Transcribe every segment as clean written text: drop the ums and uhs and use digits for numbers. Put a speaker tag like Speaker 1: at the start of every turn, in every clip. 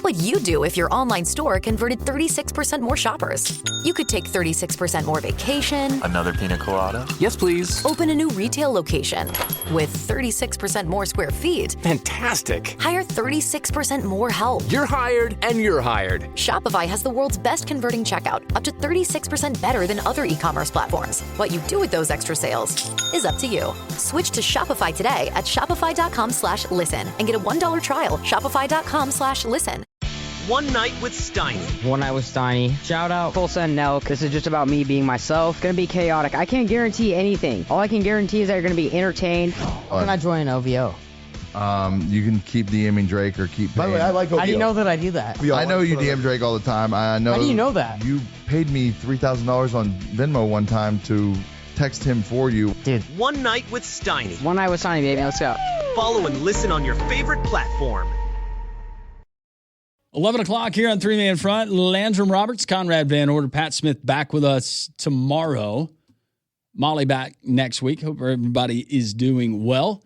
Speaker 1: What would you do if your online store converted 36% more shoppers? You could take 36% more vacation.
Speaker 2: Another pina colada?
Speaker 3: Yes, please.
Speaker 1: Open a new retail location with 36% more square feet.
Speaker 3: Fantastic.
Speaker 1: Hire 36% more help.
Speaker 3: You're hired and you're hired.
Speaker 1: Shopify has the world's best converting checkout, up to 36% better than other e-commerce platforms. What you do with those extra sales is up to you. Switch to Shopify today at shopify.com/listen and get a $1 trial. Shopify.com/listen.
Speaker 4: One Night with Steiny.
Speaker 5: One Night with Steiny. Shout out Full Send Nelk. This is just about me being myself. Gonna be chaotic. I can't guarantee anything. All I can guarantee is that you're gonna be entertained. Can I join OVO?
Speaker 6: You can keep DMing Drake or keep paying.
Speaker 7: By the way, I like OVO.
Speaker 5: How do you know that I do that?
Speaker 6: I know you DM Drake all the time. I know.
Speaker 5: How do you know that?
Speaker 6: You paid me $3,000 on Venmo one time to text him for you.
Speaker 5: Dude.
Speaker 4: One Night with Steiny.
Speaker 5: One Night with Steiny, baby. Let's go.
Speaker 4: Follow and listen on your favorite platform.
Speaker 8: 11 o'clock here on Three Man Front. Landrum Roberts, Conrad Van Order, Pat Smith back with us tomorrow. Molly back next week. Hope everybody is doing well.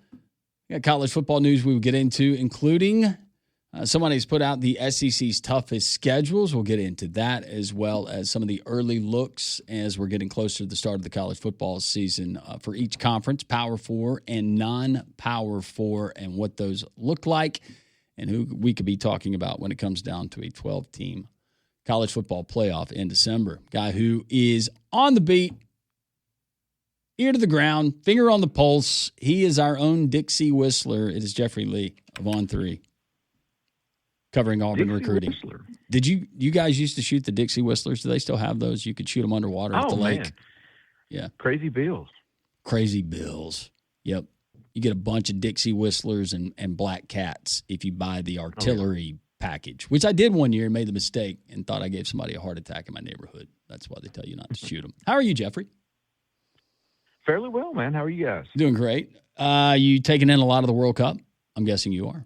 Speaker 8: We got college football news we will get into, including somebody's put out the SEC's toughest schedules. We'll get into that, as well as some of the early looks as we're getting closer to the start of the college football season for each conference, Power 4 and non-Power 4, and what those look like, and who we could be talking about when it comes down to a 12-team college football playoff in December. Guy who is on the beat, ear to the ground, finger on the pulse. He is our own Dixie Whistler. It is Jeffrey Lee of On 3, covering Auburn
Speaker 9: Dixie
Speaker 8: recruiting.
Speaker 9: Whistler.
Speaker 8: Did you guys used to shoot the Dixie Whistlers? Do they still have those? You could shoot them underwater at the lake.
Speaker 9: Man.
Speaker 8: Yeah.
Speaker 9: Crazy Bills.
Speaker 8: Crazy Bills. Yep. You get a bunch of Dixie Whistlers and Black Cats if you buy the artillery package, which I did one year and made the mistake and thought I gave somebody a heart attack in my neighborhood. That's why they tell you not to shoot them. How are you, Jeffrey?
Speaker 9: Fairly well, man. How are you guys?
Speaker 8: Doing great. You taking in a lot of the World Cup? I'm guessing you are.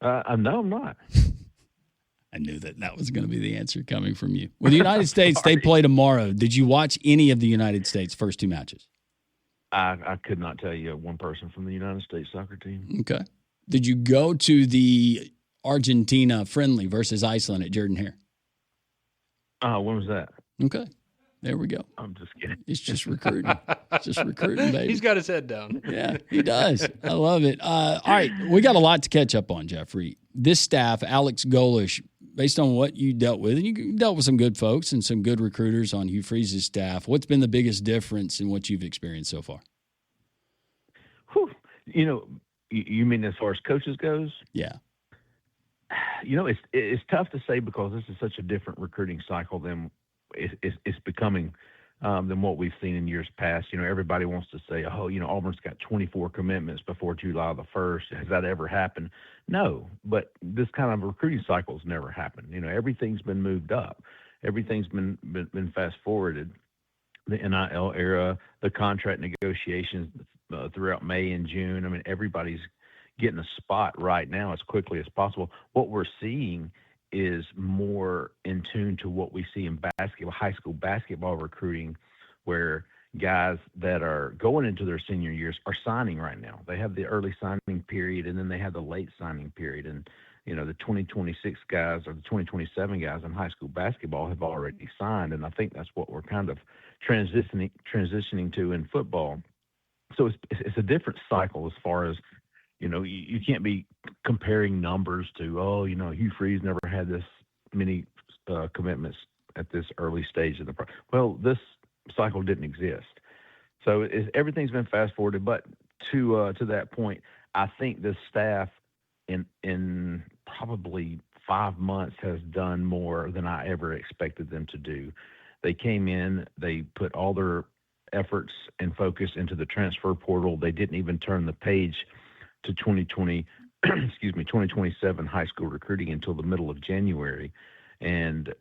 Speaker 9: No, I'm not.
Speaker 8: I knew that was going to be the answer coming from you. Well, the United States, they play tomorrow. Did you watch any of the United States' first two matches?
Speaker 9: I could not tell you one person from the United States soccer team.
Speaker 8: Okay. Did you go to the Argentina friendly versus Iceland at Jordan-Hare?
Speaker 9: When was that?
Speaker 8: Okay. There we go.
Speaker 9: I'm just kidding.
Speaker 8: It's just recruiting. Just recruiting, baby.
Speaker 10: He's got his head down.
Speaker 8: Yeah, he does. I love it. All right, we got a lot to catch up on, Jeffrey. This staff, Alex Golish, based on what you dealt with, and you dealt with some good folks and some good recruiters on Hugh Freeze's staff, what's been the biggest difference in what you've experienced so far?
Speaker 9: Whew. You mean as far as coaches goes?
Speaker 8: Yeah.
Speaker 9: It's tough to say because this is such a different recruiting cycle than it's becoming than what we've seen in years past. Everybody wants to say, Auburn's got 24 commitments before July the 1st. Has that ever happened? No, but this kind of recruiting cycle has never happened. Everything's been moved up. Everything's been fast forwarded. The NIL era, the contract negotiations throughout May and June. I mean, everybody's getting a spot right now as quickly as possible. What we're seeing is more in tune to what we see in basketball, high school basketball recruiting, where guys that are going into their senior years are signing right now. They have the early signing period, and then they have the late signing period. And, the 2026 guys or the 2027 guys in high school basketball have already signed. And I think that's what we're kind of transitioning to in football. So it's a different cycle as far as, you can't be comparing numbers to, Hugh Freeze never had this many commitments at this early stage of the process. Well, this cycle didn't exist. So everything's been fast forwarded. But to that point, I think this staff in probably 5 months has done more than I ever expected them to do. They came in, they put all their efforts and focus into the transfer portal. They didn't even turn the page to 2027 high school recruiting until the middle of January. And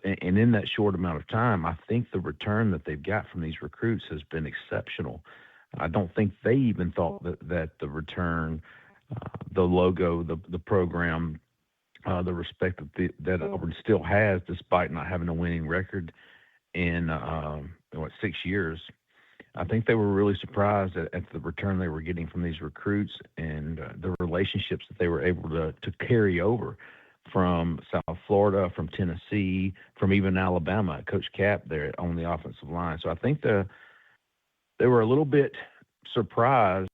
Speaker 9: in that short amount of time, I think the return that they've got from these recruits has been exceptional. I don't think they even thought that the return, the logo, the program, the respect that Auburn still has, despite not having a winning record in 6 years, I think they were really surprised at the return they were getting from these recruits and the relationships that they were able to carry over from South Florida, from Tennessee, from even Alabama. Coach Cap there on the offensive line. So I think they were a little bit surprised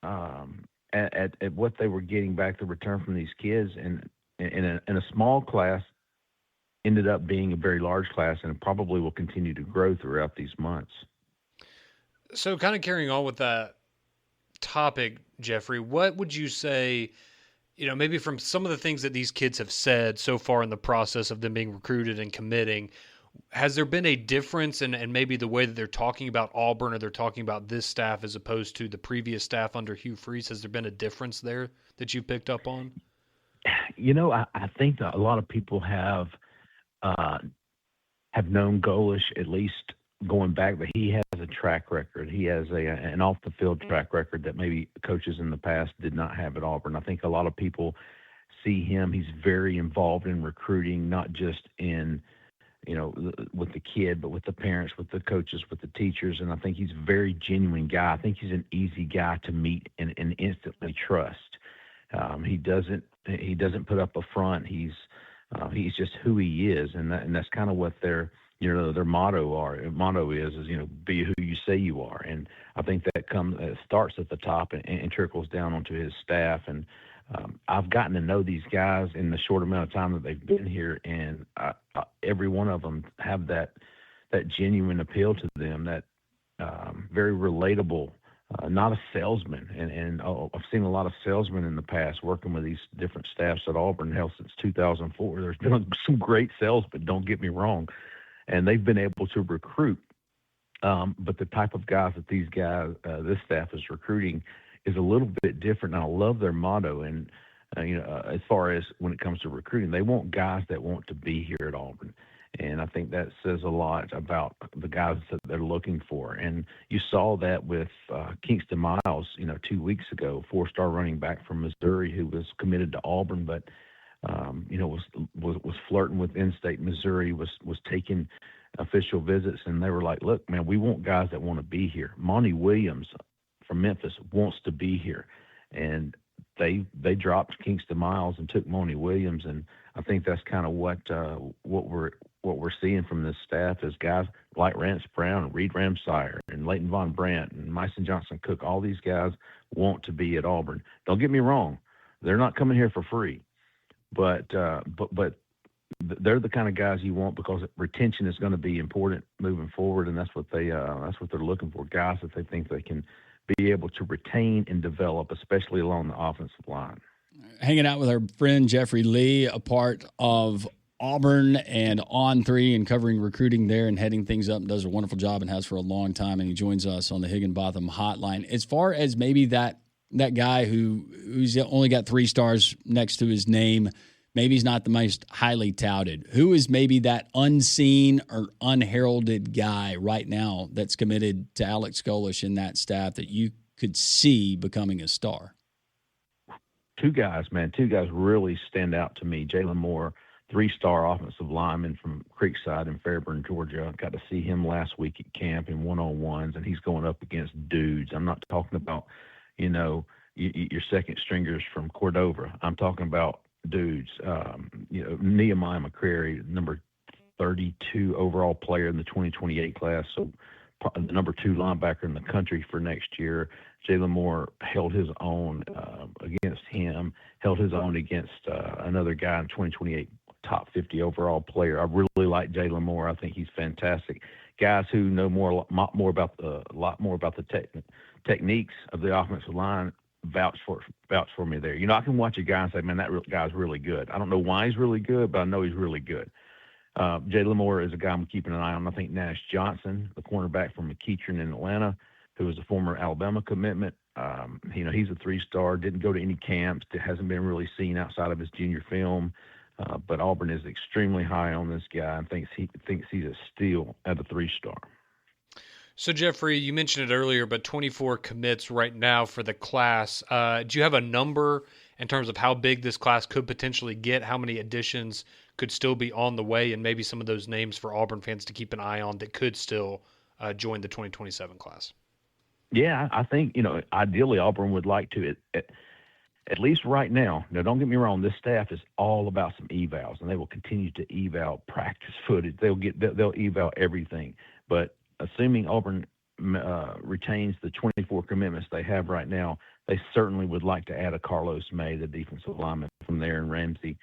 Speaker 9: at what they were getting back, the return from these kids, and in a small class ended up being a very large class and probably will continue to grow throughout these months.
Speaker 2: So kind of carrying on with that topic, Jeffrey, what would you say, maybe from some of the things that these kids have said so far in the process of them being recruited and committing, has there been a difference in maybe the way that they're talking about Auburn or they're talking about this staff as opposed to the previous staff under Hugh Freeze? Has there been a difference there that you picked up on?
Speaker 9: I think that a lot of people have known Golish, at least going back, that he has a track record. He has an off-the-field track record that maybe coaches in the past did not have at Auburn. I think a lot of people see him. He's very involved in recruiting, not just in, with the kid, but with the parents, with the coaches, with the teachers. And I think he's a very genuine guy. I think he's an easy guy to meet and instantly trust. He doesn't put up a front. He's just who he is, and that's kind of what their motto is be who you say you are. And I think that starts at the top and trickles down onto his staff. And I've gotten to know these guys in the short amount of time that they've been here, and every one of them have that genuine appeal to them, that very relatable. Not a salesman, and I've seen a lot of salesmen in the past working with these different staffs at Auburn. Hell, since 2004, there's been some great salesmen, don't get me wrong, and they've been able to recruit. But the type of guys that this staff is recruiting is a little bit different, and I love their motto. And as far as when it comes to recruiting, they want guys that want to be here at Auburn. And I think that says a lot about the guys that they're looking for. And you saw that with Kingston Miles, 2 weeks ago, 4-star running back from Missouri who was committed to Auburn, but was flirting with in-state Missouri, was taking official visits, and they were like, "Look, man, we want guys that want to be here." Monty Williams from Memphis wants to be here, and they dropped Kingston Miles and took Monty Williams, and I think that's kind of what we're seeing from this staff is guys like Rance Brown and Reed Ramsire and Leighton Von Brandt and Myson Johnson Cook. All these guys want to be at Auburn. Don't get me wrong; they're not coming here for free, but they're the kind of guys you want because retention is going to be important moving forward, and that's what they're looking for. Guys that they think they can be able to retain and develop, especially along the offensive line.
Speaker 8: Hanging out with our friend Jeffrey Lee, a part of Auburn and On3 and covering recruiting there and heading things up, and does a wonderful job and has for a long time, and he joins us on the Higginbotham hotline. As far as maybe that guy who's only got 3 stars next to his name, maybe he's not the most highly touted. Who is maybe that unseen or unheralded guy right now that's committed to Alex Golish in that staff that you could see becoming a star?
Speaker 9: Two guys really stand out to me. Jalen Moore, 3-star offensive lineman from Creekside in Fairburn, Georgia. Got to see him last week at camp in one-on-ones, and he's going up against dudes. I'm not talking about, your second stringers from Cordova. I'm talking about dudes. Nehemiah McCrary, number 32 overall player in the 2028 class, so the number 2 linebacker in the country for next year. Jalen Moore held his own against him, held his own against another guy in 2028 top 50 overall player. I really like Jalen Moore. I think he's fantastic. Guys who know a lot more about the techniques of the offensive line vouch for me there. I can watch a guy and say, man, that guy's really good. I don't know why he's really good, but I know he's really good. Jalen Moore is a guy I'm keeping an eye on. I think Nash Johnson, the cornerback from McEachern in Atlanta, who was a former Alabama commitment. He's a 3-star, didn't go to any camps, hasn't been really seen outside of his junior film. But Auburn is extremely high on this guy and thinks he's a steal at a 3-star.
Speaker 2: So, Jeffrey, you mentioned it earlier, but 24 commits right now for the class. Do you have a number in terms of how big this class could potentially get, how many additions could still be on the way, and maybe some of those names for Auburn fans to keep an eye on that could still join the 2027 class?
Speaker 9: Yeah, I think, ideally Auburn would like to, at least right now. Now, don't get me wrong, this staff is all about some evals, and they will continue to eval practice footage. They'll eval everything. But assuming Auburn retains the 24 commitments they have right now, they certainly would like to add a Carlos May, the defensive lineman from there, and Ramsey.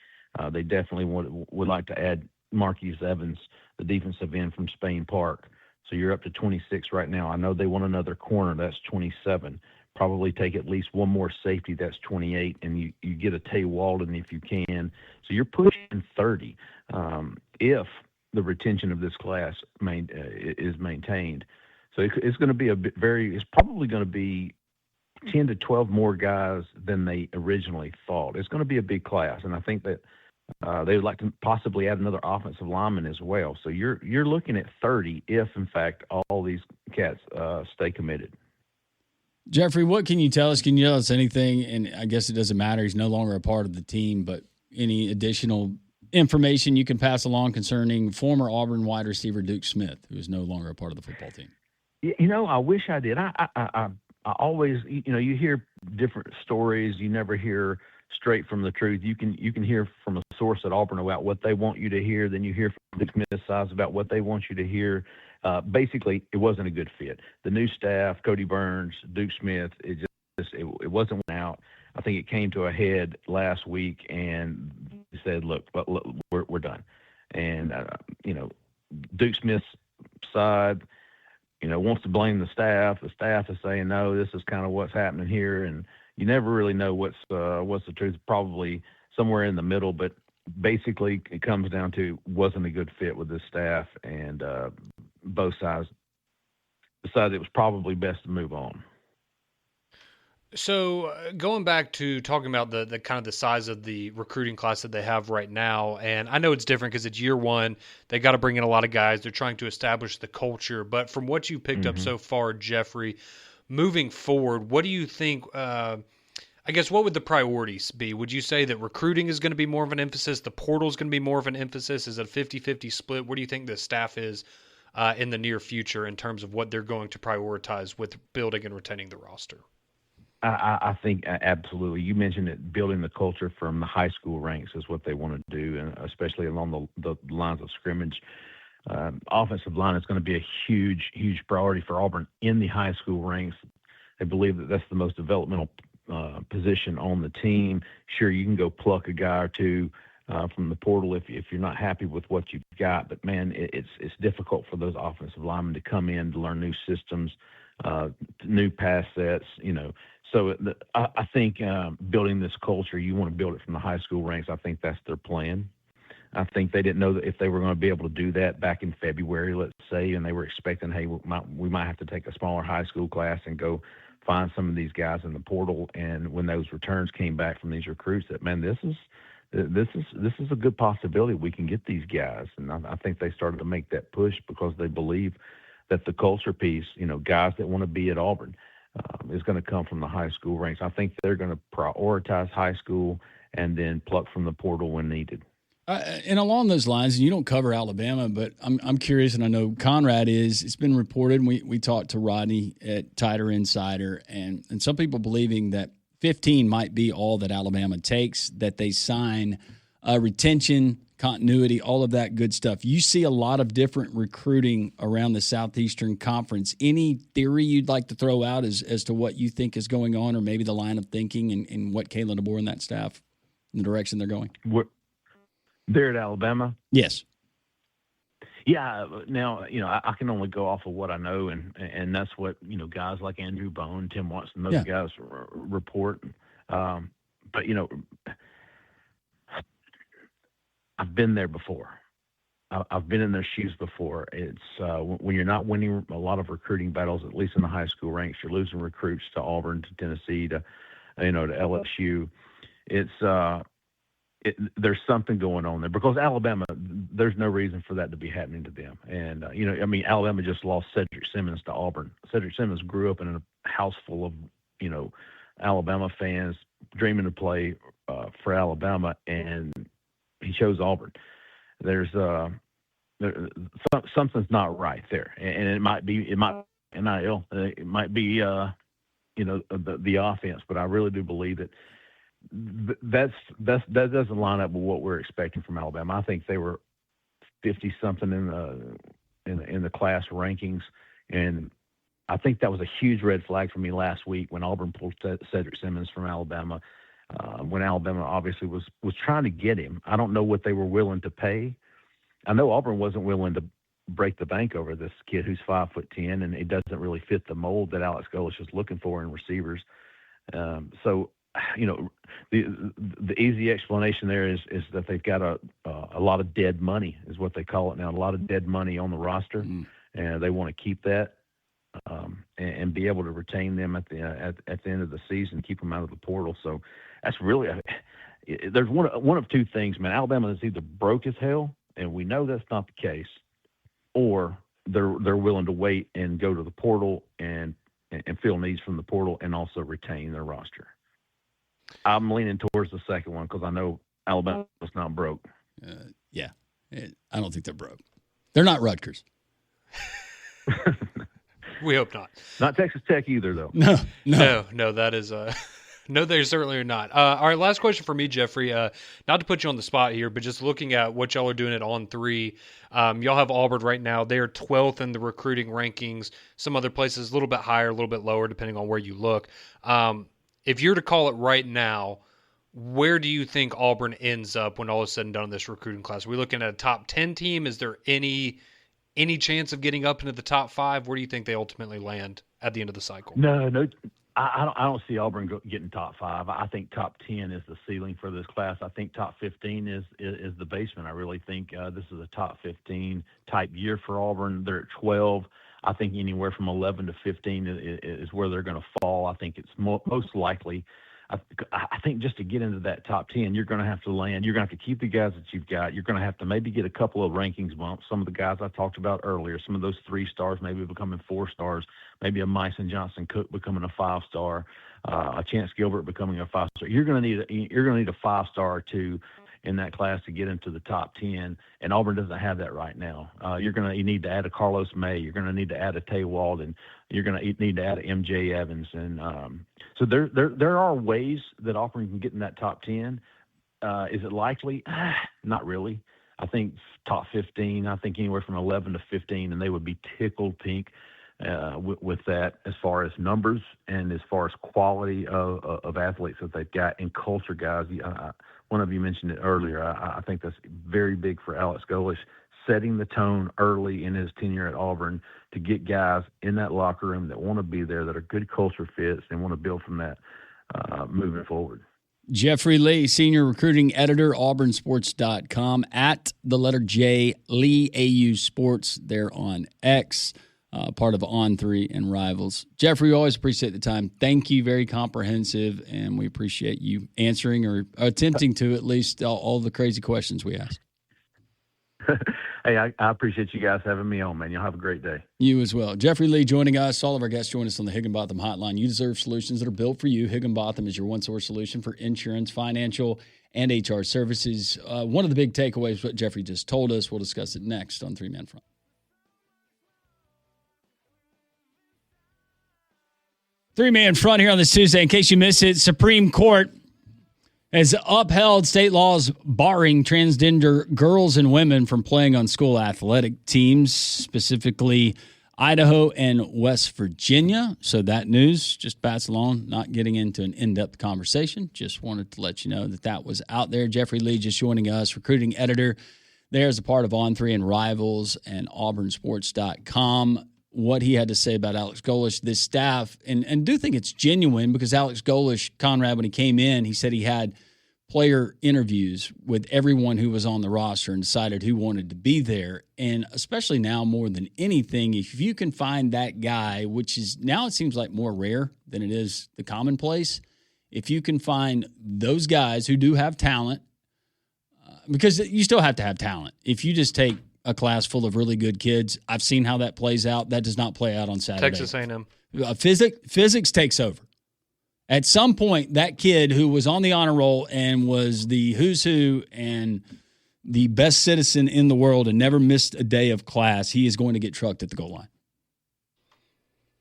Speaker 9: They definitely would like to add Marquise Evans, the defensive end from Spain Park. So you're up to 26 right now. I know they want another corner. That's 27. Probably take at least one more safety. That's 28. And you get a Tay Walden if you can. So you're pushing 30 if the retention of this class is maintained. So it's going to be it's probably going to be 10 to 12 more guys than they originally thought. It's going to be a big class. And I think that they would like to possibly add another offensive lineman as well. So you're looking at 30 if, in fact, all these cats stay committed.
Speaker 8: Jeffrey, what can you tell us? Can you tell us anything? And I guess it doesn't matter. He's no longer a part of the team, but any additional information you can pass along concerning former Auburn wide receiver Duke Smith, who is no longer a part of the football team?
Speaker 9: I wish I did. I always, you hear different stories. You never hear straight from the truth. You can hear from a source at Auburn about what they want you to hear. Then you hear from Duke Smith's side about what they want you to hear. Basically, it wasn't a good fit. The new staff, Cody Burns, Duke Smith, it wasn't out. I think it came to a head last week, and he said, "Look, we're done." And Duke Smith's side, wants to blame the staff. The staff is saying, "No, this is kind of what's happening here," and you never really know what's the truth. Probably somewhere in the middle, but basically it comes down to wasn't a good fit with this staff, and both sides decided it was probably best to move on.
Speaker 2: So going back to talking about the kind of the size of the recruiting class that they have right now, and I know it's different because it's year one. They got to bring in a lot of guys. They're trying to establish the culture. But from what you picked up so far, Jeffrey, moving forward, what do you think? I guess what would the priorities be? Would you say that recruiting is going to be more of an emphasis? The portal is going to be more of an emphasis? Is it a 50-50 split? Where do you think the staff is in the near future in terms of what they're going to prioritize with building and retaining the roster?
Speaker 9: I think absolutely. You mentioned it, building the culture from the high school ranks is what they want to do, and especially along the lines of scrimmage. Offensive line is going to be a huge, huge priority for Auburn in the high school ranks. They believe that that's the most developmental position on the team. Sure, you can go pluck a guy or two from the portal if you're not happy with what you've got, but man, it's difficult for those offensive linemen to come in to learn new systems, new pass sets, So I think building this culture, you want to build it from the high school ranks. I think that's their plan. I think they didn't know that if they were going to be able to do that back in February, let's say, and they were expecting, hey, we might have to take a smaller high school class and go find some of these guys in the portal. And when those returns came back from these recruits, that, man, this is a good possibility we can get these guys. And I think they started to make that push because they believe that the culture piece, guys that want to be at Auburn, is going to come from the high school ranks. I think they're going to prioritize high school and then pluck from the portal when needed.
Speaker 8: And along those lines, and you don't cover Alabama, but I'm curious, and I know Conrad is. It's been reported, and we talked to Rodney at Tighter Insider, and some people believing that 15 might be all that Alabama takes, that they sign retention, continuity, all of that good stuff. You see a lot of different recruiting around the Southeastern Conference. Any theory you'd like to throw out as to what you think is going on, or maybe the line of thinking and what Kalen DeBoer and that staff, in the direction they're going?
Speaker 9: They're at Alabama?
Speaker 8: Yes.
Speaker 9: Yeah. Now, I can only go off of what I know, and that's what, guys like Andrew Bone, Tim Watson, those guys report. But, I've been there before. I've been in their shoes before. It's when you're not winning a lot of recruiting battles, at least in the high school ranks, you're losing recruits to Auburn, to Tennessee, to LSU. There's something going on there because Alabama, there's no reason for that to be happening to them. And, Alabama just lost Cedric Simmons to Auburn. Cedric Simmons grew up in a house full of, Alabama fans dreaming to play for Alabama, and he chose Auburn. There's something's not right there, and it might be NIL, it might be the offense, but I really do believe that that doesn't line up with what we're expecting from Alabama. I think they were 50 something in the class rankings, and I think that was a huge red flag for me last week when Auburn pulled Cedric Simmons from Alabama. When Alabama obviously was trying to get him. I don't know what they were willing to pay. I know Auburn wasn't willing to break the bank over this kid who's 5'10", and it doesn't really fit the mold that Alex Golesh is looking for in receivers. So, the easy explanation there is that they've got a lot of dead money, is what they call it now. A lot of dead money on the roster, and they want to keep that and be able to retain them at the end of the season, keep them out of the portal. So that's really there's one of two things, man. Alabama is either broke as hell, and we know that's not the case, or they're willing to wait and go to the portal and fill needs from the portal and also retain their roster. I'm leaning towards the second one because I know Alabama's not broke.
Speaker 8: Yeah, I don't think they're broke. They're not Rutgers.
Speaker 2: We hope not.
Speaker 9: Not Texas Tech either, though.
Speaker 2: No, that is no, they certainly are not. All right, last question for me, Jeffrey. Not to put you on the spot here, but just looking at what y'all are doing at On 3, y'all have Auburn right now. They are 12th in the recruiting rankings. Some other places a little bit higher, a little bit lower, depending on where you look. If you're to call it right now, where do you think Auburn ends up when all is said and done in this recruiting class? Are we looking at a top 10 team? Is there any chance of getting up into the top 5? Where do you think they ultimately land at the end of the cycle?
Speaker 9: No. I don't see Auburn getting top 5. I think top 10 is the ceiling for this class. I think top 15 is the basement. I really think this is a top 15 type year for Auburn. They're at 12. I think anywhere from 11 to 15 is where they're going to fall. I think it's most likely. I think just to get into that top 10, you're going to have to land. You're going to have to keep the guys that you've got. You're going to have to maybe get a couple of rankings bumps. Some of the guys I talked about earlier, some of those 3 stars maybe becoming 4 stars, maybe a Myson Johnson Cook becoming a 5-star, a Chance Gilbert becoming a 5-star. You're going to need a 5-star or 2 in that class to get into the top 10, and Auburn doesn't have that right now. You need to add a Carlos May. You're going to need to add a Tay Walden. You're going to need to add a MJ Evans, and so there are ways that Auburn can get in that top 10. Is it likely? Not really. I think top 15. I think anywhere from 11 to 15, and they would be tickled pink with that as far as numbers and as far as quality of athletes that they've got and culture guys. One of you mentioned it earlier. I think that's very big for Alex Golesh, setting the tone early in his tenure at Auburn to get guys in that locker room that want to be there, that are good culture fits, and want to build from that moving forward.
Speaker 8: Jeffrey Lee, Senior Recruiting Editor, auburnsports.com, at the letter J, Lee AU Sports, there on X. Part of On 3 and Rivals. Jeffrey, we always appreciate the time. Thank you. Very comprehensive, and we appreciate you answering or attempting to at least all the crazy questions we asked.
Speaker 9: Hey, I appreciate you guys having me on, man. Y'all have a great day.
Speaker 8: You as well. Jeffrey Lee joining us. All of our guests join us on the Higginbotham Hotline. You deserve solutions that are built for you. Higginbotham is your one-source solution for insurance, financial, and HR services. One of the big takeaways, what Jeffrey just told us. We'll discuss it next on 3 Man Front. Three-man front here on this Tuesday. In case you missed it, Supreme Court has upheld state laws barring transgender girls and women from playing on school athletic teams, specifically Idaho and West Virginia. So that news just passed along, not getting into an in-depth conversation. Just wanted to let you know that was out there. Jeffrey Lee just joining us, recruiting editor there as a part of On 3 and Rivals and auburnsports.com. What he had to say about Alex Golesh, this staff, and do think it's genuine because Alex Golesh, Conrad, when he came in, he said he had player interviews with everyone who was on the roster and decided who wanted to be there. And especially now more than anything, if you can find that guy, which is now it seems like more rare than it is the commonplace, if you can find those guys who do have talent, because you still have to have talent. If you just take a class full of really good kids, I've seen how that plays out. That does not play out on Saturday.
Speaker 2: Texas A&M.
Speaker 8: Physics takes over. At some point, that kid who was on the honor roll and was the who's who and the best citizen in the world and never missed a day of class, he is going to get trucked at the goal line.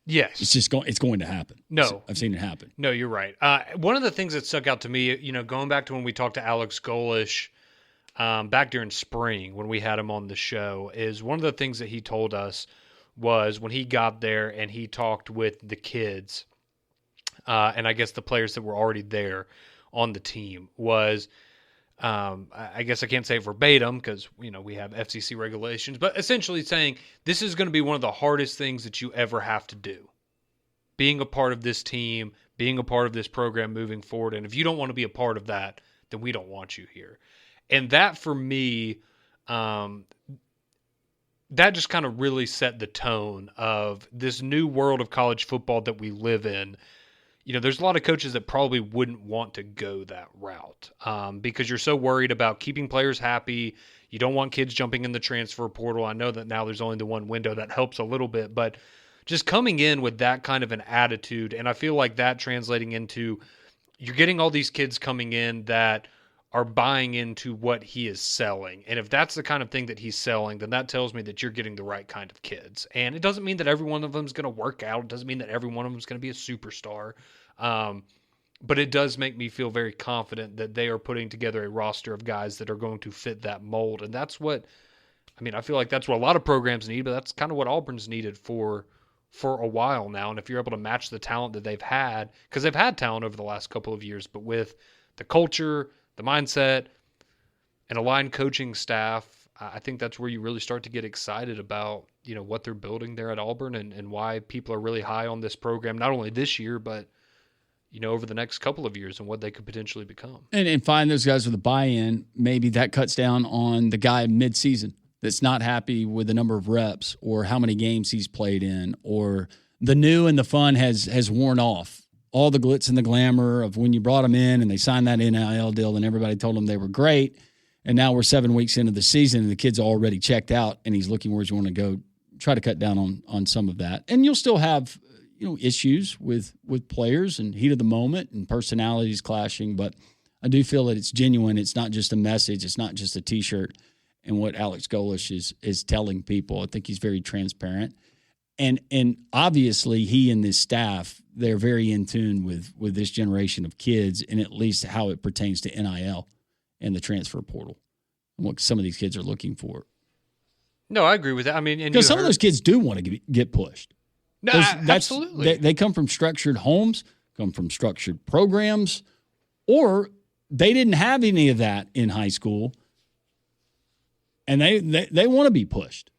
Speaker 2: Yes.
Speaker 8: It's going to happen.
Speaker 2: No.
Speaker 8: I've seen it happen.
Speaker 2: No, you're right. One of the things that stuck out to me, going back to when we talked to Alex Golish back during spring when we had him on the show, is one of the things that he told us was when he got there and he talked with the kids, and I guess the players that were already there on the team, was I guess I can't say verbatim because we have FCC regulations, but essentially saying this is going to be one of the hardest things that you ever have to do, being a part of this team, being a part of this program moving forward. And if you don't want to be a part of that, then we don't want you here. And that for me, that just kind of really set the tone of this new world of college football that we live in. There's a lot of coaches that probably wouldn't want to go that route because you're so worried about keeping players happy. You don't want kids jumping in the transfer portal. I know that now there's only the one window. That helps a little bit, but just coming in with that kind of an attitude, and I feel like that translating into you're getting all these kids coming in that are buying into what he is selling. And if that's the kind of thing that he's selling, then that tells me that you're getting the right kind of kids. And it doesn't mean that every one of them is going to work out. It doesn't mean that every one of them is going to be a superstar. But it does make me feel very confident that they are putting together a roster of guys that are going to fit that mold. And that's what, I feel like that's what a lot of programs need, but that's kind of what Auburn's needed for a while now. And if you're able to match the talent that they've had, because they've had talent over the last couple of years, but with the culture, the mindset, and aligned coaching staff, I think that's where you really start to get excited about, what they're building there at Auburn and why people are really high on this program, not only this year, but, over the next couple of years and what they could potentially become.
Speaker 8: And find those guys with a buy-in. Maybe that cuts down on the guy mid-season that's not happy with the number of reps or how many games he's played in, or the new and the fun has worn off. All the glitz and the glamour of when you brought them in and they signed that NIL deal and everybody told them they were great. And now we're 7 weeks into the season and the kid's already checked out and he's looking where you want to go. Try to cut down on some of that. And you'll still have, issues with players and heat of the moment and personalities clashing. But I do feel that it's genuine. It's not just a message. It's not just a T-shirt. And what Alex Golish is telling people, I think he's very transparent. And obviously he and this staff, they're very in tune with this generation of kids and at least how it pertains to NIL and the transfer portal and what some of these kids are looking for.
Speaker 2: No, I agree with that.
Speaker 8: Because some of those kids do want to get pushed.
Speaker 2: No, absolutely.
Speaker 8: They come from structured homes, come from structured programs, or they didn't have any of that in high school, and they want to be pushed.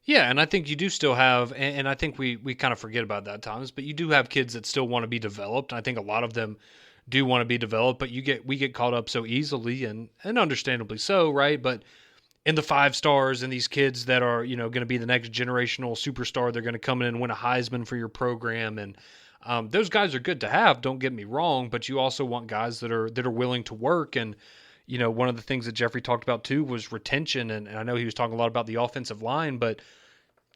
Speaker 2: Yeah, and I think you do still have, and I think we kind of forget about that at times, but you do have kids that still want to be developed. And I think a lot of them do want to be developed, but we get caught up so easily, and understandably so, right? But in the 5 stars and these kids that are, going to be the next generational superstar, they're going to come in and win a Heisman for your program. And those guys are good to have, don't get me wrong, but you also want guys that are willing to work. And, one of the things that Jeffrey talked about too was retention. And I know he was talking a lot about the offensive line, but,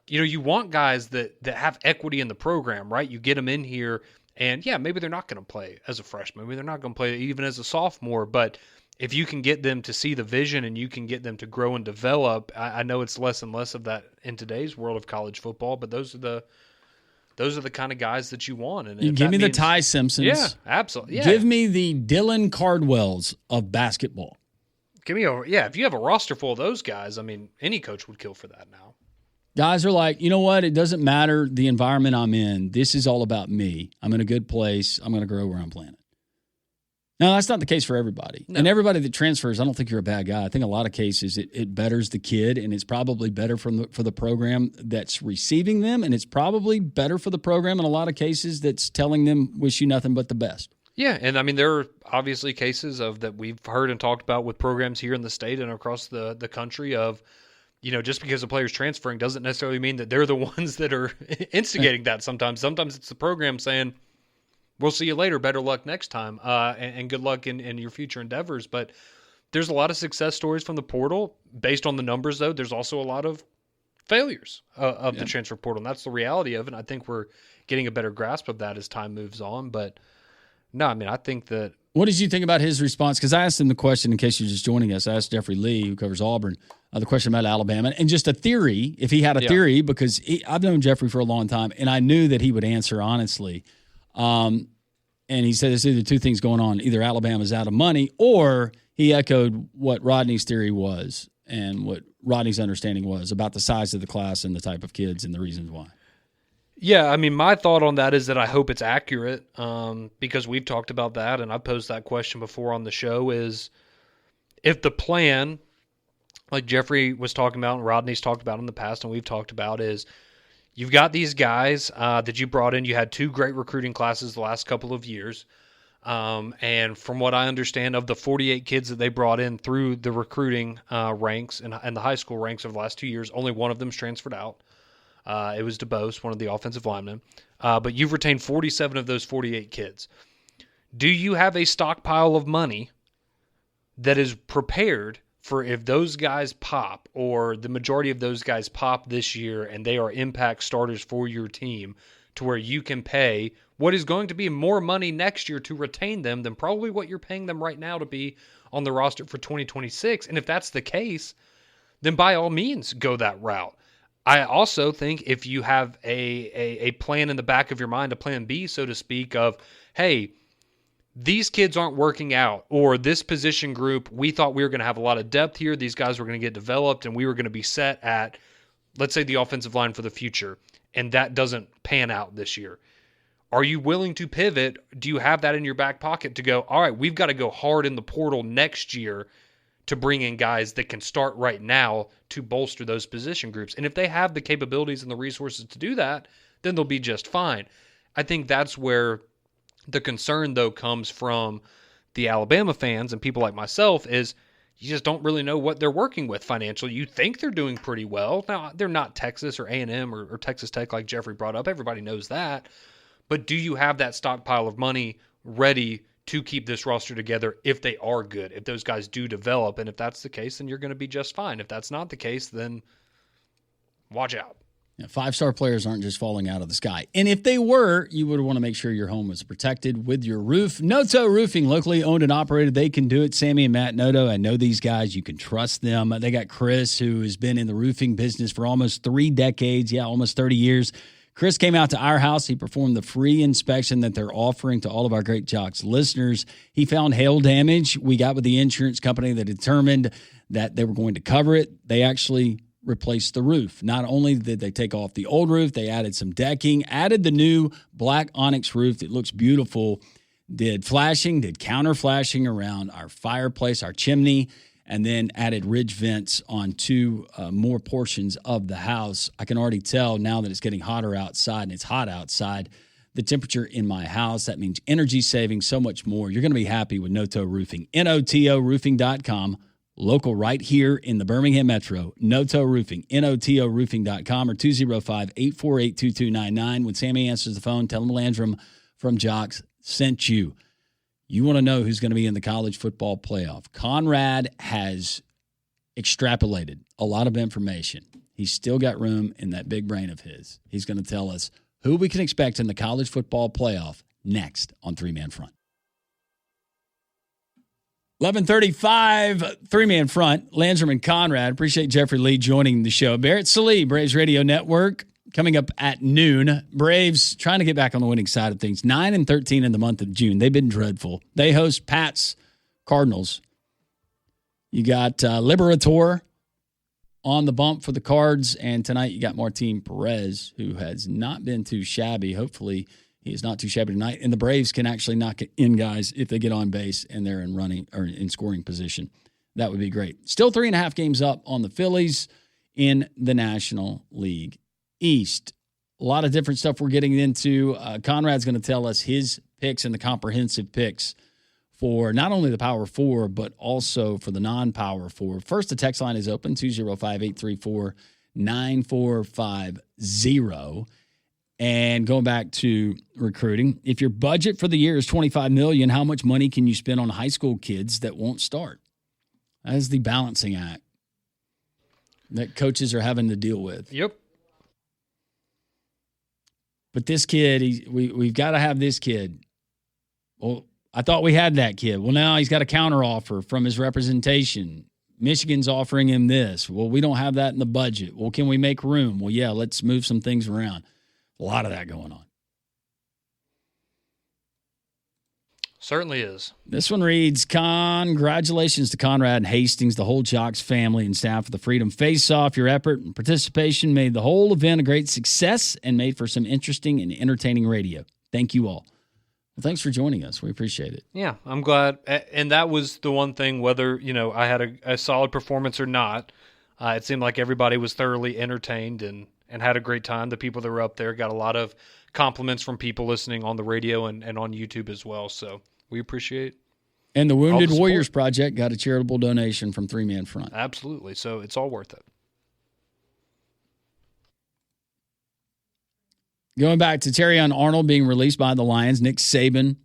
Speaker 2: you want guys that have equity in the program, right? You get them in here and yeah, maybe they're not going to play as a freshman. Maybe they're not going to play even as a sophomore, but if you can get them to see the vision and you can get them to grow and develop, I know it's less and less of that in today's world of college football, but those are the kind of guys that you want. And
Speaker 8: you give me the Ty Simpsons.
Speaker 2: Yeah, absolutely. Yeah.
Speaker 8: Give me the Dylan Cardwells of basketball.
Speaker 2: If you have a roster full of those guys, any coach would kill for that now.
Speaker 8: Guys are like, you know what? It doesn't matter the environment I'm in. This is all about me. I'm in a good place. I'm going to grow where I'm playing. No, that's not the case for everybody. No. And everybody that transfers, I don't think you're a bad guy. I think a lot of cases it betters the kid, and it's probably better for the program that's receiving them, and it's probably better for the program in a lot of cases that's telling them wish you nothing but the best.
Speaker 2: Yeah, and there are obviously cases of that we've heard and talked about with programs here in the state and across the country of, just because a player's transferring doesn't necessarily mean that they're the ones that are instigating that sometimes. Sometimes it's the program saying, we'll see you later. Better luck next time, and good luck in your future endeavors. But there's a lot of success stories from the portal. Based on the numbers, though, there's also a lot of failures of the transfer portal, and that's the reality of it. And I think we're getting a better grasp of that as time moves on. But no, I think that
Speaker 8: What did you think about his response? Because I asked him the question, in case you're just joining us, I asked Jeffrey Lee, who covers Auburn, the question about Alabama, and just a theory, if he had a theory, because I've known Jeffrey for a long time, and I knew that he would answer honestly. And he said there's either two things going on. Either Alabama's out of money, or he echoed what Rodney's theory was and what Rodney's understanding was about the size of the class and the type of kids and the reasons why.
Speaker 2: Yeah, I mean, my thought on that is that I hope it's accurate because we've talked about that, and I've posed that question before on the show, is if the plan, like Jeffrey was talking about and Rodney's talked about in the past and we've talked about, is you've got these guys that you brought in. You had 2 great recruiting classes the last couple of years, and from what I understand, of the 48 kids that they brought in through the recruiting ranks and the high school ranks over the last 2 years, only one of them's transferred out. It was DeBose, one of the offensive linemen. But you've retained 47 of those 48 kids. Do you have a stockpile of money that is prepared for if those guys pop, or the majority of those guys pop this year and they are impact starters for your team, to where you can pay what is going to be more money next year to retain them than probably what you're paying them right now to be on the roster for 2026? And if that's the case, then by all means go that route. I also think if you have a plan in the back of your mind, a plan B, so to speak, of, hey, these kids aren't working out, or this position group, we thought we were going to have a lot of depth here, these guys were going to get developed, and we were going to be set at, let's say, the offensive line for the future, and that doesn't pan out this year. Are you willing to pivot? Do you have that in your back pocket to go, all right, we've got to go hard in the portal next year to bring in guys that can start right now to bolster those position groups? And if they have the capabilities and the resources to do that, then they'll be just fine. I think that's where the concern, though, comes from the Alabama fans and people like myself, is you just don't really know what they're working with financially. You think they're doing pretty well. Now, they're not Texas or A&M or Texas Tech like Jeffrey brought up. Everybody knows that. But do you have that stockpile of money ready to keep this roster together if they are good, if those guys do develop? And if that's the case, then you're going to be just fine. If that's not the case, then watch out.
Speaker 8: Yeah, 5-star players aren't just falling out of the sky. And if they were, you would want to make sure your home was protected with your roof. Noto Roofing, locally owned and operated. They can do it. Sammy and Matt Noto, I know these guys. You can trust them. They got Chris, who has been in the roofing business for almost 3 decades. Yeah, almost 30 years. Chris came out to our house. He performed the free inspection that they're offering to all of our Great Jocks listeners. He found hail damage. We got with the insurance company that determined that they were going to cover it. They actually replaced the roof. Not only did they take off the old roof, they added some decking, added the new black onyx roof that looks beautiful, did flashing, did counter flashing around our fireplace, our chimney, and then added ridge vents on 2 more portions of the house. I can already tell now that it's getting hotter outside, and it's hot outside, the temperature in my house. That means energy saving, so much more. You're going to be happy with Noto Roofing. NOTO roofing.com, local right here in the Birmingham Metro. Noto Roofing, NOTO roofing.com, or 205-848-2299. When Sammy answers the phone, tell him Landrum from Jocks sent you. You want to know who's going to be in the college football playoff. Conrad has extrapolated a lot of information. He's still got room in that big brain of his. He's going to tell us who we can expect in the college football playoff next on 3-Man Front. 11:35, 3-Man Front. Landrum and Conrad. Appreciate Jeffrey Lee joining the show. Barrett Salee, Braves Radio Network. Coming up at noon, Braves trying to get back on the winning side of things. 9-13 in the month of June. They've been dreadful. They host Pat's Cardinals. You got Liberator on the bump for the Cards, and tonight you got Martin Perez, who has not been too shabby. Hopefully he is not too shabby tonight, and the Braves can actually knock it in, guys, if they get on base and they're in running or in scoring position. That would be great. Still 3.5 games up on the Phillies in the National League East. A lot of different stuff we're getting into. Conrad's going to tell us his picks and the comprehensive picks for not only the Power 4, but also for the non-Power 4. First, the text line is open, 205-834-9450. And going back to recruiting, if your budget for the year is $25 million, how much money can you spend on high school kids that won't start? That is the balancing act that coaches are having to deal with.
Speaker 2: Yep.
Speaker 8: But this kid, we've got to have this kid. Well, I thought we had that kid. Well, now he's got a counteroffer from his representation. Michigan's offering him this. Well, we don't have that in the budget. Well, can we make room? Well, yeah, let's move some things around. A lot of that going on.
Speaker 2: Certainly is.
Speaker 8: This one reads, congratulations to Conrad and Hastings, the whole Jocks family and staff for the Freedom Face-Off. Your effort and participation made the whole event a great success and made for some interesting and entertaining radio. Thank you all. Well, thanks for joining us. We appreciate it.
Speaker 2: Yeah, I'm glad. And that was the one thing, whether, I had a solid performance or not, it seemed like everybody was thoroughly entertained and had a great time. The people that were up there got a lot of compliments from people listening on the radio and on YouTube as well. So we appreciate.
Speaker 8: And the Wounded Warriors Project got a charitable donation from Three Man Front.
Speaker 2: Absolutely. So it's all worth it.
Speaker 8: Going back to Terrion Arnold being released by the Lions, Nick Saban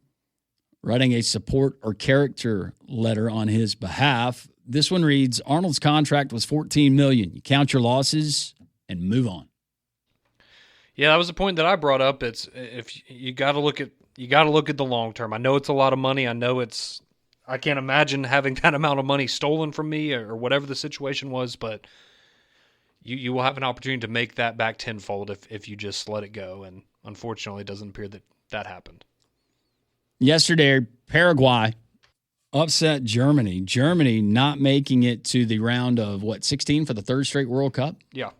Speaker 8: writing a support or character letter on his behalf. This one reads, Arnold's contract was $14 million. You count your losses and move on.
Speaker 2: Yeah, that was the point that I brought up. It's if you got to look at the long term. I know it's a lot of money. I can't imagine having that amount of money stolen from me or whatever the situation was, but you will have an opportunity to make that back tenfold if you just let it go. And unfortunately, it doesn't appear that happened. Yesterday,
Speaker 8: Paraguay upset Germany. Germany not making it to the round of, 16 for the third straight World Cup?
Speaker 2: Yeah.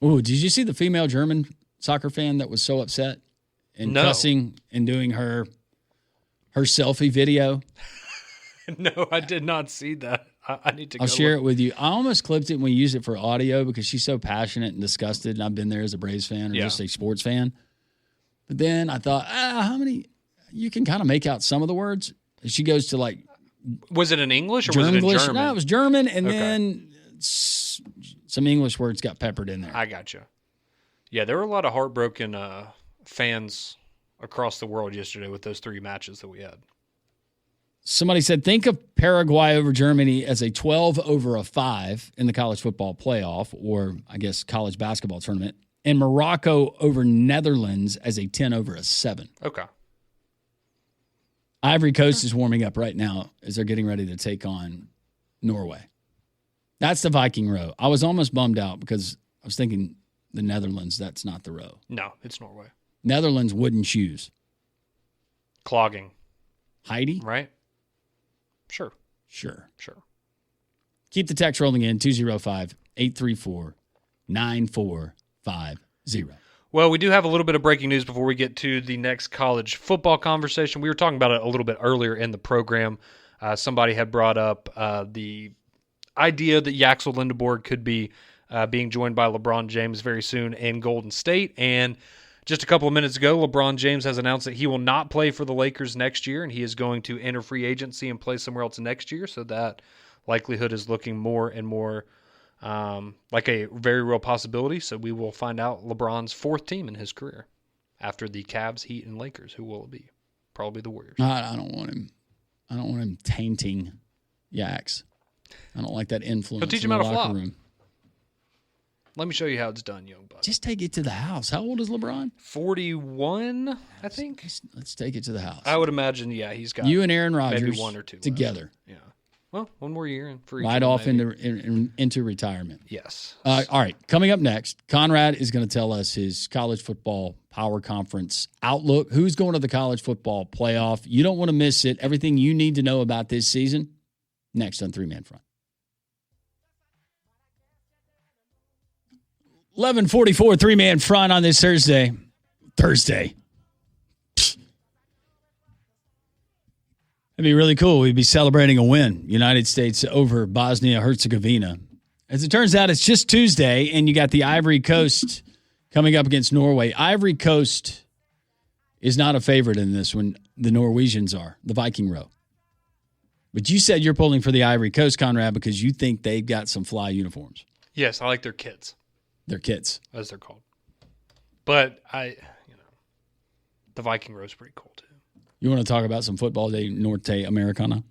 Speaker 8: Oh, did you see the female German soccer fan that was so upset and cussing and doing her selfie video?
Speaker 2: No, I did not see that. I need to.
Speaker 8: I'll share it with you. I almost clipped it when we used it for audio because she's so passionate and disgusted, and I've been there as a Braves fan or just a sports fan. But then I thought, how many? You can kind of make out some of the words. She goes to
Speaker 2: Was it in English or was it in German?
Speaker 8: No, it was German, and then some English words got peppered in there.
Speaker 2: I gotcha. Yeah, there were a lot of heartbroken fans across the world yesterday with those 3 matches that we had.
Speaker 8: Somebody said, think of Paraguay over Germany as a 12 over a 5 in the college football playoff, or I guess college basketball tournament, and Morocco over Netherlands as a 10 over a 7.
Speaker 2: Okay.
Speaker 8: Ivory Coast is warming up right now as they're getting ready to take on Norway. That's the Viking row. I was almost bummed out because I was thinking the Netherlands, that's not the row.
Speaker 2: No, it's Norway.
Speaker 8: Netherlands wooden shoes.
Speaker 2: Clogging.
Speaker 8: Heidi?
Speaker 2: Right? Sure.
Speaker 8: Keep the text rolling in, 205-834-9450.
Speaker 2: Well, we do have a little bit of breaking news before we get to the next college football conversation. We were talking about it a little bit earlier in the program. Somebody had brought up the idea that Yaxel Lindeborg could be being joined by LeBron James very soon in Golden State. And just a couple of minutes ago, LeBron James has announced that he will not play for the Lakers next year, and he is going to enter free agency and play somewhere else next year. So that likelihood is looking more and more like a very real possibility. So we will find out LeBron's 4th team in his career after the Cavs, Heat, and Lakers. Who will it be? Probably the Warriors.
Speaker 8: I don't want him. I don't want him tainting Yax. I don't like that influence.
Speaker 2: He'll teach him how to flop. Room. Let me show you how it's done, young bud.
Speaker 8: Just take it to the house. How old is LeBron?
Speaker 2: 41, I think.
Speaker 8: Let's take it to the house.
Speaker 2: I would imagine, he's got
Speaker 8: you and Aaron Rodgers
Speaker 2: maybe 1 or 2
Speaker 8: together.
Speaker 2: Left. Yeah. Well, 1 more year and free.
Speaker 8: Right off into retirement.
Speaker 2: Yes.
Speaker 8: All right. Coming up next, Conrad is going to tell us his college football power conference outlook. Who's going to the college football playoff? You don't want to miss it. Everything you need to know about this season. Next on 3 Man Front. 11:44, 3 Man Front on this Thursday. It'd be really cool. We'd be celebrating a win. United States over Bosnia-Herzegovina. As it turns out, it's just Tuesday, and you got the Ivory Coast coming up against Norway. Ivory Coast is not a favorite in this one. The Norwegians are, the Viking row. But you said you're pulling for the Ivory Coast, Conrad, because you think they've got some fly uniforms.
Speaker 2: Yes, I like their kits.
Speaker 8: Their kits.
Speaker 2: As they're called. But the Viking row is pretty cool, too.
Speaker 8: You want to talk about some football day Norte Americana?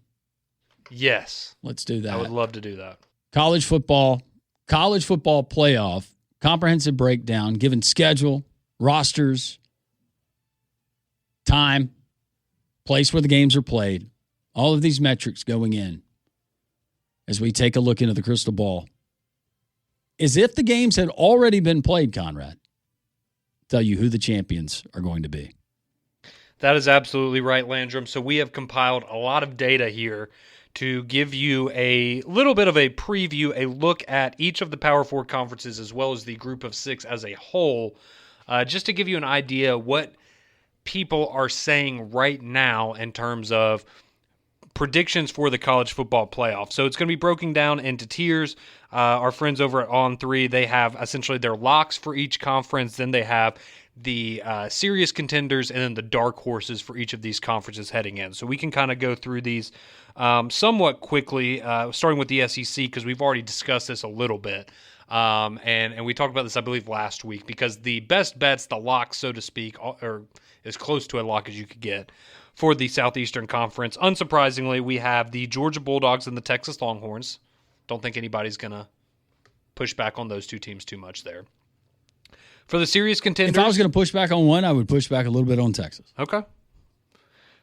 Speaker 2: Yes.
Speaker 8: Let's do that.
Speaker 2: I would love to do that.
Speaker 8: College football playoff, comprehensive breakdown, given schedule, rosters, time, place where the games are played, all of these metrics going in, as we take a look into the crystal ball, is if the games had already been played, Conrad, tell you who the champions are going to be.
Speaker 2: That is absolutely right, Landrum. So we have compiled a lot of data here to give you a little bit of a preview, a look at each of the Power Four conferences as well as the Group of Six as a whole, just to give you an idea what people are saying right now in terms of predictions for the college football playoff. So it's going to be broken down into tiers. Our friends over at On3, they have essentially their locks for each conference. Then they have the serious contenders and then the dark horses for each of these conferences heading in. So we can kind of go through these somewhat quickly, starting with the SEC, because we've already discussed this a little bit. And we talked about this, I believe, last week, because the best bets, the locks, so to speak, are as close to a lock as you could get for the Southeastern Conference. Unsurprisingly, we have the Georgia Bulldogs and the Texas Longhorns. Don't think anybody's going to push back on those two teams too much there. For the serious contenders...
Speaker 8: If I was going to push back on one, I would push back a little bit on Texas.
Speaker 2: Okay.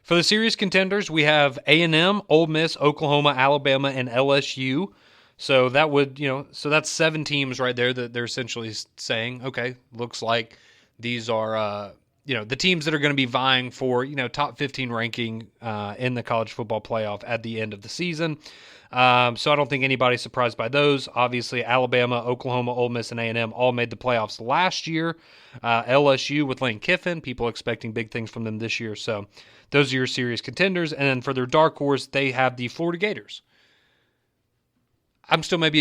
Speaker 2: For the serious contenders, we have A&M, Ole Miss, Oklahoma, Alabama, and LSU. So that would, so that's 7 teams right there that they're essentially saying, okay, looks like these are, the teams that are going to be vying for, top 15 ranking in the college football playoff at the end of the season. So I don't think anybody's surprised by those. Obviously, Alabama, Oklahoma, Ole Miss, and A&M all made the playoffs last year. LSU with Lane Kiffin, people expecting big things from them this year. So those are your serious contenders. And then for their dark horse, they have the Florida Gators. I'm still maybe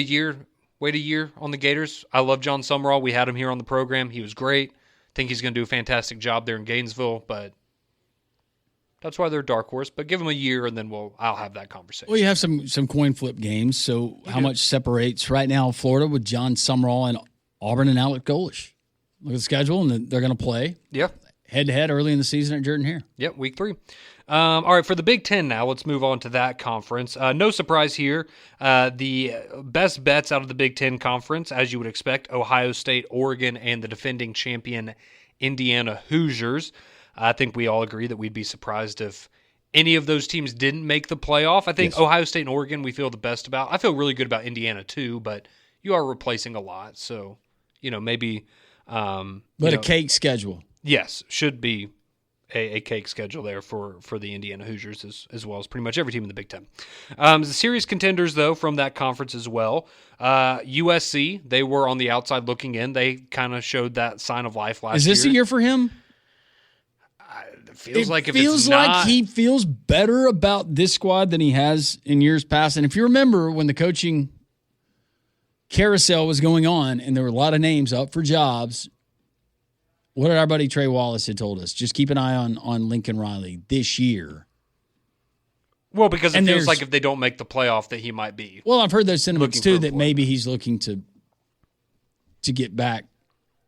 Speaker 2: wait a year on the Gators. I love John Summerall. We had him here on the program. He was great. Think he's going to do a fantastic job there in Gainesville, but that's why they're a dark horse. But give them a year, and then I'll have that conversation.
Speaker 8: Well, you have some coin flip games. So how much separates right now Florida with John Summerall and Auburn and Alec Golish? Look at the schedule, and they're going to play head-to-head early in the season at Jordan-Hare.
Speaker 2: Yep, week 3. All right, for the Big Ten now, let's move on to that conference. No surprise here. The best bets out of the Big Ten conference, as you would expect, Ohio State, Oregon, and the defending champion Indiana Hoosiers. I think we all agree that we'd be surprised if any of those teams didn't make the playoff. I think Ohio State and Oregon we feel the best about. I feel really good about Indiana too, but you are replacing a lot. So, maybe...
Speaker 8: a cake schedule.
Speaker 2: Yes, should be a cake schedule there for the Indiana Hoosiers as well as pretty much every team in the Big Ten. The serious contenders, though, from that conference as well. USC, they were on the outside looking in. They kind of showed that sign of life last year.
Speaker 8: Is this a year for him?
Speaker 2: It feels like
Speaker 8: he feels better about this squad than he has in years past. And if you remember when the coaching carousel was going on and there were a lot of names up for jobs, what did our buddy Trey Wallace had told us? Just keep an eye on Lincoln Riley this year.
Speaker 2: Well, because it feels like if they don't make the playoff that he might be.
Speaker 8: Well, I've heard those sentiments too, that maybe he's looking to get back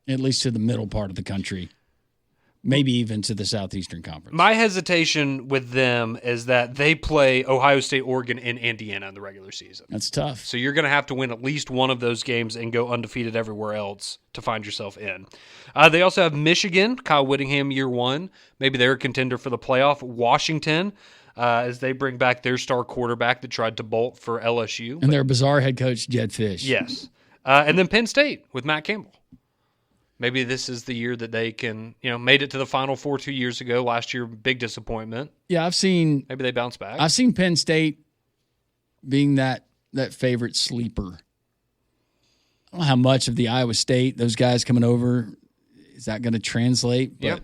Speaker 8: at least to the middle part of the country. Maybe even to the Southeastern Conference.
Speaker 2: My hesitation with them is that they play Ohio State, Oregon, and Indiana in the regular season.
Speaker 8: That's tough.
Speaker 2: So you're going to have to win at least one of those games and go undefeated everywhere else to find yourself in. They also have Michigan, Kyle Whittingham, year 1. Maybe they're a contender for the playoff. Washington, as they bring back their star quarterback that tried to bolt for LSU.
Speaker 8: And their bizarre head coach, Jed Fish.
Speaker 2: Yes. And then Penn State with Matt Campbell. Maybe this is the year that they can, made it to the Final Four 2 years ago. Last year, big disappointment.
Speaker 8: Yeah,
Speaker 2: Maybe they bounce back.
Speaker 8: I've seen Penn State being that favorite sleeper. I don't know how much of the Iowa State, those guys coming over, is that going to translate? But,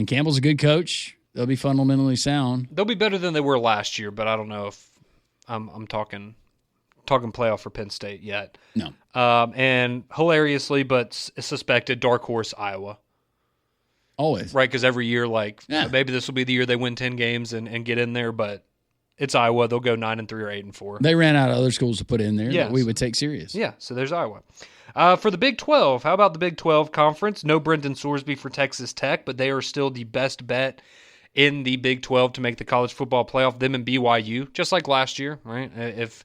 Speaker 8: Campbell's a good coach. They'll be fundamentally sound.
Speaker 2: They'll be better than they were last year, but I don't know if I'm talking playoff for Penn State yet.
Speaker 8: No.
Speaker 2: And hilariously, but suspected, dark horse Iowa.
Speaker 8: Always.
Speaker 2: Right, because every year, maybe this will be the year they win 10 games and get in there, but it's Iowa. They'll go 9-3 or 8-4.
Speaker 8: They ran out of other schools to put in there that we would take serious.
Speaker 2: Yeah, so there's Iowa. For the Big 12, how about the Big 12 Conference? No Brendan Sorsby for Texas Tech, but they are still the best bet in the Big 12 to make the college football playoff. Them and BYU, just like last year, right? If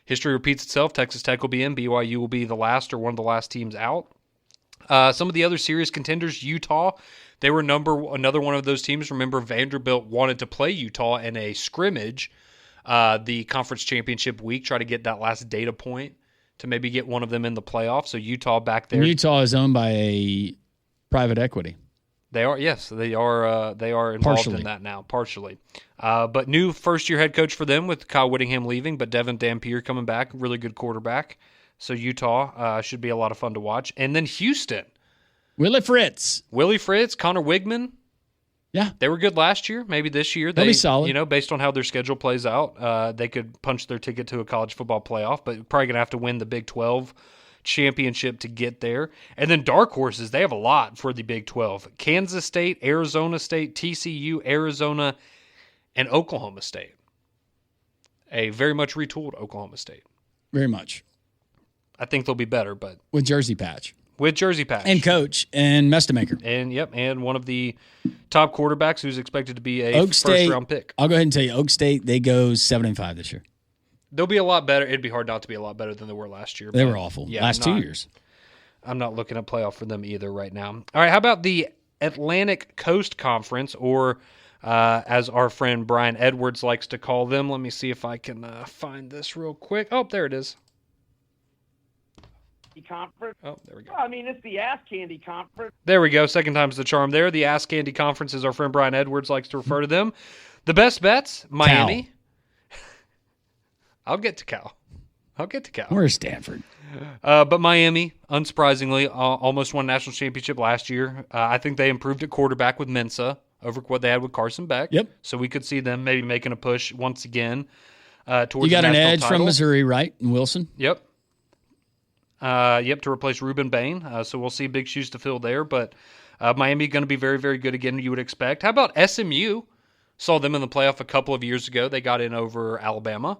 Speaker 2: history repeats itself, Texas Tech will be in, BYU will be the last or one of the last teams out. Some of the other serious contenders, Utah, they were another one of those teams. Remember, Vanderbilt wanted to play Utah in a scrimmage the conference championship week, try to get that last data point to maybe get one of them in the playoff. So Utah back there.
Speaker 8: And Utah is owned by a private equity.
Speaker 2: They are, yes, they are involved in that now, partially. But new first-year head coach for them with Kyle Whittingham leaving, but Devin Dampier coming back, really good quarterback. So Utah should be a lot of fun to watch. And then Houston.
Speaker 8: Willie Fritz,
Speaker 2: Connor Wigman.
Speaker 8: Yeah.
Speaker 2: They were good last year. Maybe this year.
Speaker 8: They'll be solid.
Speaker 2: Based on how their schedule plays out, they could punch their ticket to a college football playoff, but probably going to have to win the Big 12 championship to get there. And then dark horses, they have a lot for the Big 12. Kansas State, Arizona State, TCU, Arizona, and Oklahoma State. A very much retooled Oklahoma State.
Speaker 8: Very much.
Speaker 2: I think they'll be better, but
Speaker 8: With jersey patch.
Speaker 2: And
Speaker 8: coach and Mestamaker.
Speaker 2: And one of the top quarterbacks who's expected to be a
Speaker 8: Oak State,
Speaker 2: first-round pick.
Speaker 8: I'll go ahead and tell you, Oak State, they go 7-5 this year.
Speaker 2: They'll be a lot better. It'd be hard not to be a lot better than they were last year.
Speaker 8: They were awful.
Speaker 2: Yeah,
Speaker 8: last 2 years.
Speaker 2: I'm not looking at playoff for them either right now. All right, how about the Atlantic Coast Conference, or as our friend Brian Edwards likes to call them? Let me see if I can find this real quick. Oh, there it is.
Speaker 7: Conference.
Speaker 2: Oh, there we go.
Speaker 7: I mean, it's the Ass Candy Conference.
Speaker 2: There we go. Second time's the charm there. The Ass Candy Conference, as our friend Brian Edwards likes to refer to them. The best bets, Miami. I'll get to Cal.
Speaker 8: Where's Stanford?
Speaker 2: But Miami, unsurprisingly, almost won a national championship last year. I think they improved at quarterback with Mensa over what they had with Carson Beck.
Speaker 8: Yep.
Speaker 2: So we could see them maybe making a push once again towards
Speaker 8: You got
Speaker 2: the
Speaker 8: an
Speaker 2: national
Speaker 8: edge
Speaker 2: title.
Speaker 8: from Missouri, right? And Wilson?
Speaker 2: Yep. To replace Reuben Bain. So we'll see big shoes to fill there. But Miami going to be very, very good again, you would expect. How about SMU? Saw them in the playoff a couple of years ago. They got in over Alabama.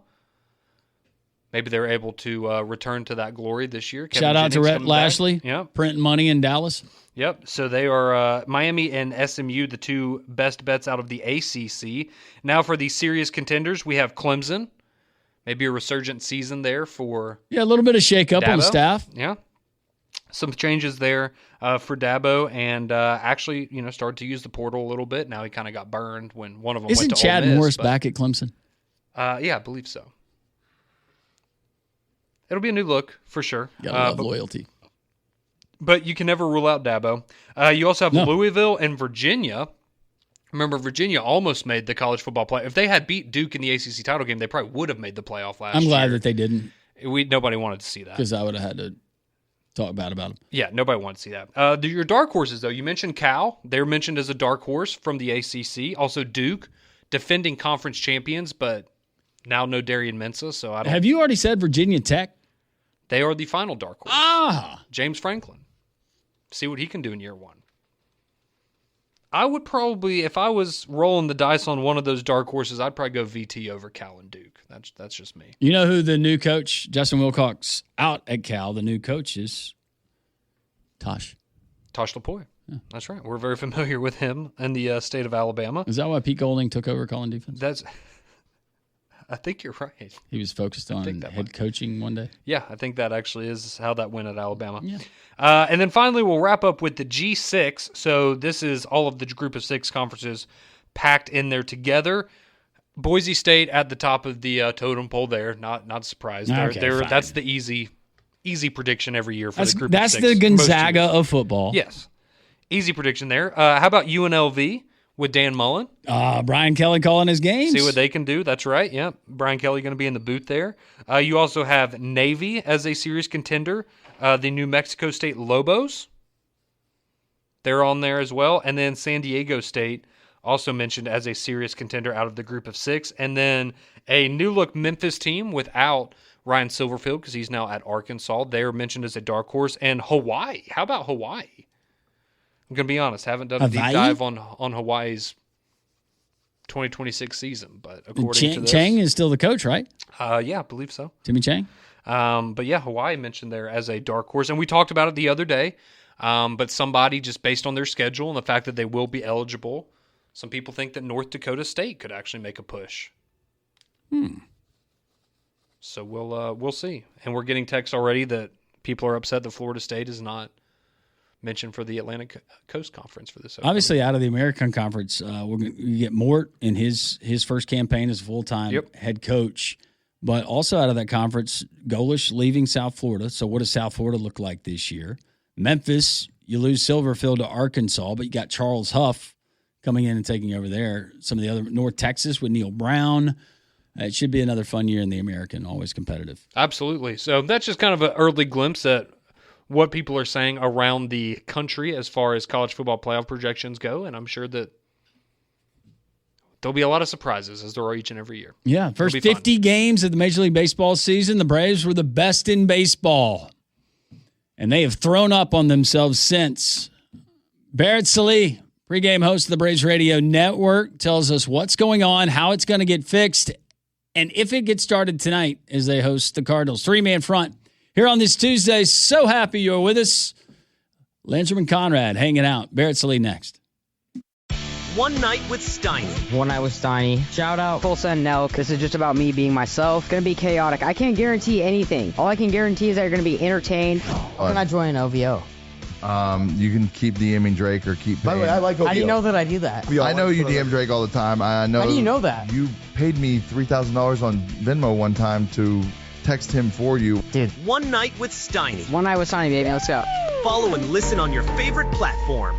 Speaker 2: Maybe they're able to return to that glory this year.
Speaker 8: Shout out to Rhett Lashley.
Speaker 2: Yep.
Speaker 8: Printing money in Dallas.
Speaker 2: Yep. So they are Miami and SMU, the two best bets out of the ACC. Now for the serious contenders, we have Clemson. Maybe a resurgent season there for
Speaker 8: a little bit of shake-up on the staff.
Speaker 2: Yeah. Some changes there for Dabo, and actually, started to use the portal a little bit. Now he kind of got burned when one of them went to Ole Miss.
Speaker 8: Isn't Chad Morris back at Clemson?
Speaker 2: Yeah, I believe so. It'll be a new look for sure.
Speaker 8: Gotta love loyalty.
Speaker 2: But you can never rule out Dabo. You also have Louisville and Virginia. Remember, Virginia almost made the college football play. If they had beat Duke in the ACC title game, they probably would have made the playoff last year.
Speaker 8: I'm glad that they didn't.
Speaker 2: Nobody wanted to see that.
Speaker 8: Because I would have had to talk bad about them.
Speaker 2: Yeah, nobody wanted to see that. Your dark horses, though, you mentioned Cal. They're mentioned as a dark horse from the ACC. Also Duke, defending conference champions, but now no Darian Mensah. So I don't.
Speaker 8: Have you already said Virginia Tech?
Speaker 2: They are the final dark horse. James Franklin. See what he can do in year one. I would probably, if I was rolling the dice on one of those dark horses, I'd probably go VT over Cal and Duke. That's just me.
Speaker 8: You know who the new coach, Justin Wilcox, out at Cal, the new coach is Tosh
Speaker 2: Lupoi. Yeah. That's right. We're very familiar with him in the state of Alabama.
Speaker 8: Is that why Pete Golding took over calling defense?
Speaker 2: I think you're right.
Speaker 8: He was focused on head coaching one day.
Speaker 2: Yeah, I think that actually is how that went at Alabama.
Speaker 8: Yeah.
Speaker 2: And then finally, we'll wrap up with the G6. So this is all of the group of 6 conferences packed in there together. Boise State at the top of the totem pole there. Not surprised. That's the easy prediction every year for the group of 6.
Speaker 8: That's the Gonzaga of football.
Speaker 2: Yes. Easy prediction there. How about UNLV with Dan Mullen?
Speaker 8: Brian Kelly calling his games.
Speaker 2: See what they can do. That's right. Yeah. Brian Kelly going to be in the booth there. You also have Navy as a serious contender. The New Mexico State Lobos. They're on there as well. And then San Diego State also mentioned as a serious contender out of the group of 6. And then a new-look Memphis team without Ryan Silverfield because he's now at Arkansas. They're mentioned as a dark horse. And Hawaii. How about Hawaii? I'm going to be honest. Haven't done a deep dive on Hawaii's 2026 season. But according to this,
Speaker 8: Chang is still the coach, right?
Speaker 2: Yeah, I believe so.
Speaker 8: Timmy Chang?
Speaker 2: But yeah, Hawaii mentioned there as a dark horse. And we talked about it the other day. But somebody, just based on their schedule and the fact that they will be eligible, some people think that North Dakota State could actually make a push. So we'll see. And we're getting texts already that people are upset that Florida State is not mention for the Atlantic Coast Conference for this.
Speaker 8: Obviously, out of the American Conference, we're going to get Mort in his first campaign as a full-time head coach. But also out of that conference, Golish leaving South Florida. So what does South Florida look like this year? Memphis, you lose Silverfield to Arkansas, but you got Charles Huff coming in and taking over there. Some of the other North Texas with Neil Brown. It should be another fun year in the American, always competitive.
Speaker 2: Absolutely. So that's just kind of an early glimpse at what people are saying around the country as far as college football playoff projections go, and I'm sure that there'll be a lot of surprises as there are each and every year.
Speaker 8: Yeah, first 50 games of the Major League Baseball season, the Braves were the best in baseball, and they have thrown up on themselves since. Barrett Sallee, pregame host of the Braves Radio Network, tells us what's going on, how it's going to get fixed, and if it gets started tonight as they host the Cardinals. Three-man front here on this Tuesday. So happy you're with us. Landrum and Conrad hanging out. Barrett Sallee next.
Speaker 4: One Night with Steiny.
Speaker 5: One night with Steiny. Shout out Full Send Nelk. This is just about me being myself. Gonna be chaotic. I can't guarantee anything. All I can guarantee is that you're gonna be entertained. Can I join OVO?
Speaker 6: You can keep DMing Drake or keep.
Speaker 10: By the way, I like OVO.
Speaker 5: How do you know that I do that?
Speaker 6: I know you DM Drake all the time. I know.
Speaker 5: How do you know that?
Speaker 6: You paid me $3,000 on Venmo one time to text him for you.
Speaker 5: Dude.
Speaker 4: One Night with Steiny.
Speaker 5: One night with Steiny, baby. Let's go.
Speaker 4: Follow and listen on your favorite platform.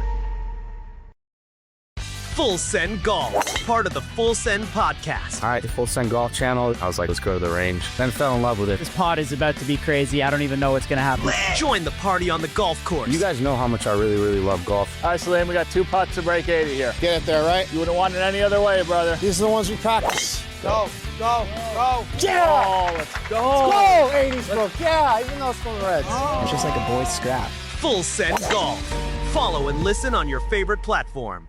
Speaker 4: Full Send Golf, part of the Full Send podcast.
Speaker 11: All right, the Full Send Golf channel. I was like, let's go to the range. Then fell in love with it.
Speaker 12: This pod is about to be crazy. I don't even know what's going to happen.
Speaker 4: Join the party on the golf course.
Speaker 11: You guys know how much I really, really love golf.
Speaker 12: All right, Salim, we got 2 putts to break 80 here.
Speaker 10: Get it there, right?
Speaker 12: You wouldn't want it any other way, brother.
Speaker 10: These are the ones we practice. Go, go, go.
Speaker 12: Yeah! Oh, let's go.
Speaker 10: Let's go, 80s, bro. Yeah, even though it's from the Reds.
Speaker 12: It's just like a boy's scrap.
Speaker 4: Full Send Golf. Follow and listen on your favorite platform.